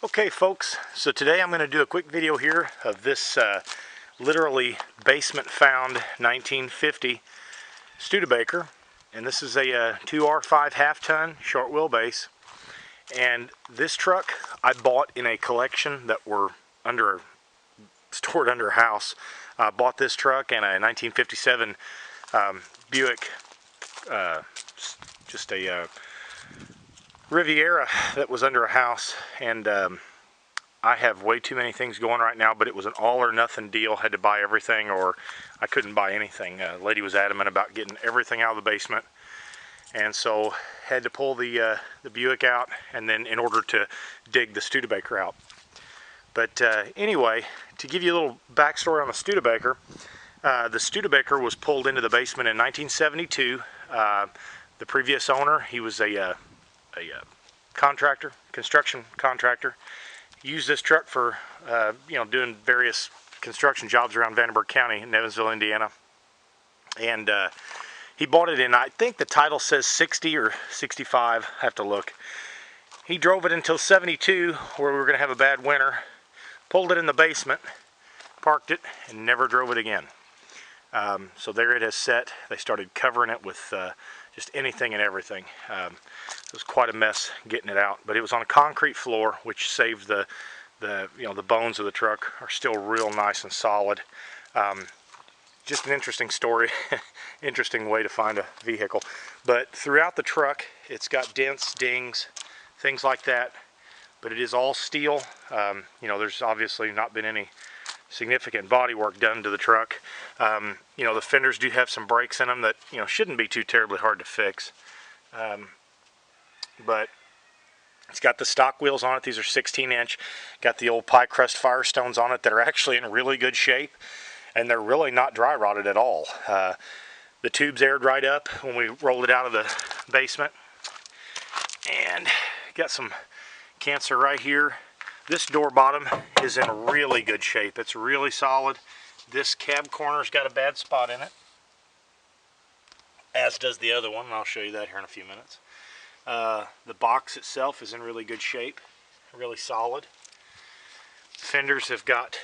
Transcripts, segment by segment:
Okay folks, so today I'm going to do a quick video here of this literally basement found 1950 Studebaker, and this is a 2R5 half-ton short wheelbase. And this truck I bought in a collection that were stored under a house. I bought this truck and a 1957 Buick, just a Riviera that was under a house, and I have way too many things going right now, but it was an all or nothing deal. Had to buy everything or I couldn't buy anything. The lady was adamant about getting everything out of the basement, and so had to pull the Buick out, and then in order to dig the Studebaker out. But anyway, to give you a little backstory on the Studebaker was pulled into the basement in 1972. The previous owner, he was a contractor, construction contractor. He used this truck for doing various construction jobs around Vandenberg County in Evansville, Indiana. And he bought it in, I think the title says 60 or 65, I have to look. He drove it until 72, where we were going to have a bad winter. Pulled it in the basement, parked it, and never drove it again. So there it has set. They started covering it with just anything and everything. It was quite a mess getting it out, but it was on a concrete floor, which saved the bones of the truck are still real nice and solid. Just an interesting story, interesting way to find a vehicle. But throughout the truck, it's got dents, dings, things like that. But it is all steel. There's obviously not been any significant body work done to the truck. The fenders do have some breaks in them that shouldn't be too terribly hard to fix. But it's got the stock wheels on it. These are 16-inch. Got the old pie crust Firestones on it that are actually in really good shape, and they're really not dry rotted at all. The tubes aired right up when we rolled it out of the basement, and got some cancer right here. This door bottom is in really good shape. It's really solid. This cab corner's got a bad spot in it, as does the other one, and I'll show you that here in a few minutes. The box itself is in really good shape, really solid. Fenders have got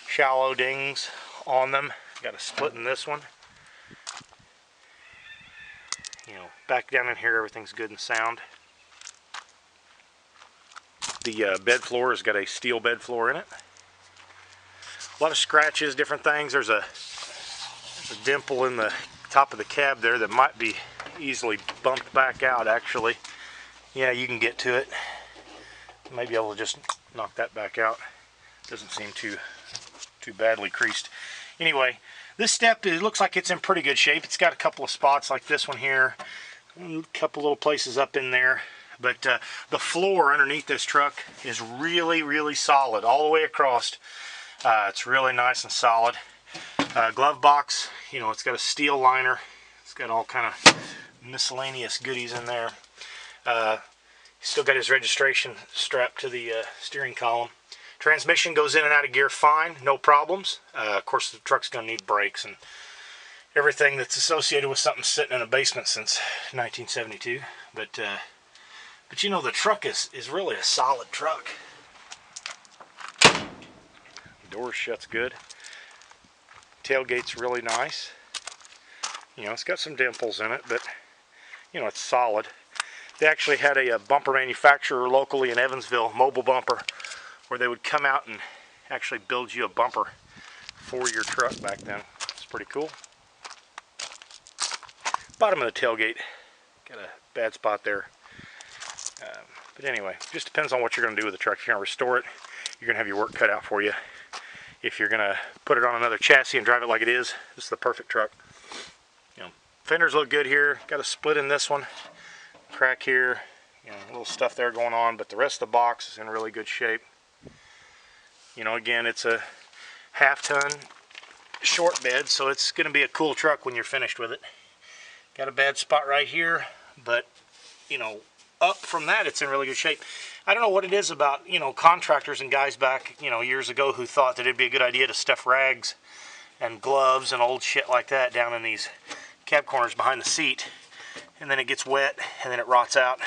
shallow dings on them. Got a split in this one. Back down in here, everything's good and sound. The bed floor has got a steel bed floor in it. A lot of scratches, different things. There's a dimple in the top of the cab there that might be easily bumped back out, actually. Yeah, you can get to it. Maybe able to just knock that back out. Doesn't seem too badly creased. Anyway, this step, it looks like it's in pretty good shape. It's got a couple of spots like this one here, a couple little places up in there. But the floor underneath this truck is really, really solid all the way across. It's really nice and solid. Glove box, it's got a steel liner. It's got all kind of miscellaneous goodies in there. Still got his registration strapped to the steering column. Transmission goes in and out of gear fine, no problems. Of course, the truck's going to need brakes and everything that's associated with something sitting in a basement since 1972. But the truck is really a solid truck. The door shuts good. Tailgate's really nice. It's got some dimples in it, but it's solid. They actually had a bumper manufacturer locally in Evansville, mobile bumper, where they would come out and actually build you a bumper for your truck back then. It's pretty cool. Bottom of the tailgate, got a bad spot there. But anyway, just depends on what you're going to do with the truck. If you're going to restore it, you're going to have your work cut out for you. If you're going to put it on another chassis and drive it like it is, this is the perfect truck. Fenders look good here. Got a split in this one. Crack here. A little stuff there going on, but the rest of the box is in really good shape. Again, it's a half-ton short bed, so it's going to be a cool truck when you're finished with it. Got a bad spot right here, but up from that, it's in really good shape. I don't know what it is about, contractors and guys back, years ago who thought that it'd be a good idea to stuff rags and gloves and old shit like that down in these cab corners behind the seat, and then it gets wet and then it rots out.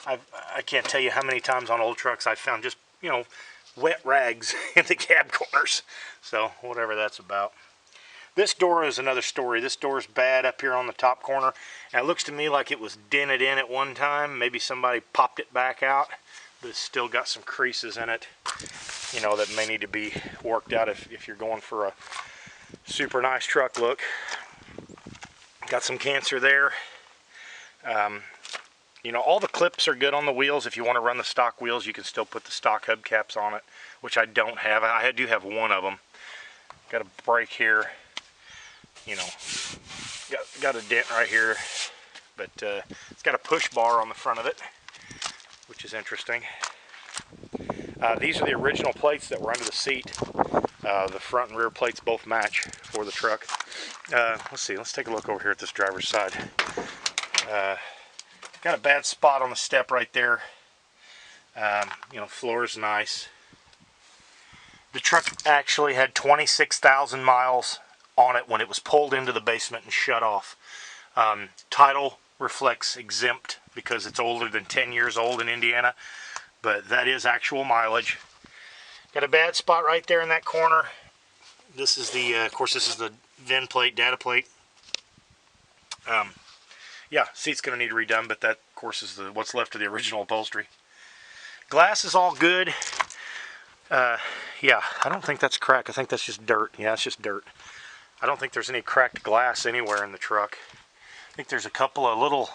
I can't tell you how many times on old trucks I've found just, you know, wet rags in the cab corners. So whatever that's about. This door is another story. This door is bad up here on the top corner. And it looks to me like it was dented in at one time. Maybe somebody popped it back out. But it's still got some creases in it, you know, that may need to be worked out if you're going for a super nice truck look. Got some cancer there. You know, all the clips are good on the wheels. If you want to run the stock wheels, you can still put the stock hubcaps on it, which I don't have. I do have one of them. Got a break here. You know, got a dent right here, but it's got a push bar on the front of it, which is interesting. These are the original plates that were under the seat. The front and rear plates both match for the truck. Let's see, let's take a look over here at this driver's side. Got a bad spot on the step right there. You know, floor is nice. The truck actually had 26,000 miles on it when it was pulled into the basement and shut off. Title reflects exempt because it's older than 10 years old in Indiana, but that is actual mileage. Got a bad spot right there in that corner. This is the, of course, this is the VIN plate, data plate. Yeah, seat's going to need redone, but that, of course, is what's left of the original upholstery. Glass is all good. Yeah, I don't think that's cracked. I think that's just dirt. Yeah, it's just dirt. I don't think there's any cracked glass anywhere in the truck. I think there's a couple of little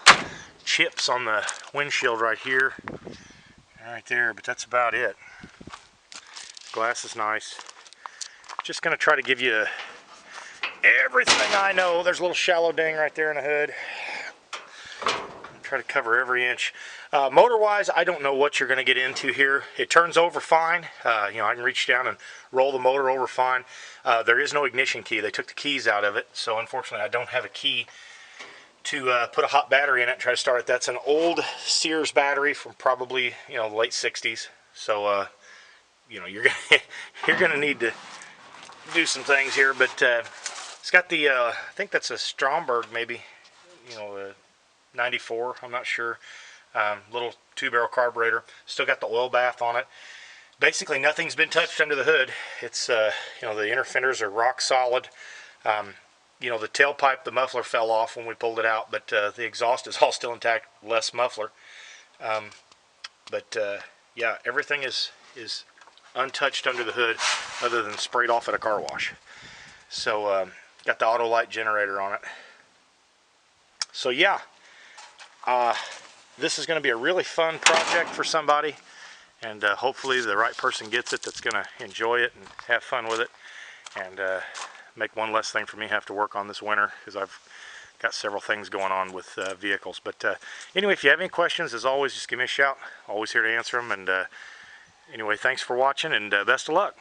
chips on the windshield right here, right there, but that's about it. Glass is nice. Just going to try to give you everything I know. There's a little shallow ding right there in the hood. Try to cover every inch. Motor-wise, I don't know what you're going to get into here. It turns over fine. You know, I can reach down and roll the motor over fine. There is no ignition key. They took the keys out of it, so unfortunately I don't have a key to put a hot battery in it and try to start it. That's an old Sears battery from probably, you know, the late 60s. So, you know, you're gonna need to do some things here. But it's got the, I think that's a Stromberg maybe, you know, 94, I'm not sure. Little 2-barrel carburetor. Still got the oil bath on it. Basically nothing's been touched under the hood. It's you know, the inner fenders are rock solid. You know, the tailpipe, the muffler fell off when we pulled it out, but the exhaust is all still intact, less muffler. Yeah, everything is untouched under the hood other than sprayed off at a car wash. So got the auto light generator on it. So yeah, this is going to be a really fun project for somebody, and hopefully the right person gets it that's going to enjoy it and have fun with it, and make one less thing for me have to work on this winter, because I've got several things going on with vehicles. But anyway, if you have any questions, as always, just give me a shout. Always here to answer them. And anyway, thanks for watching, and best of luck.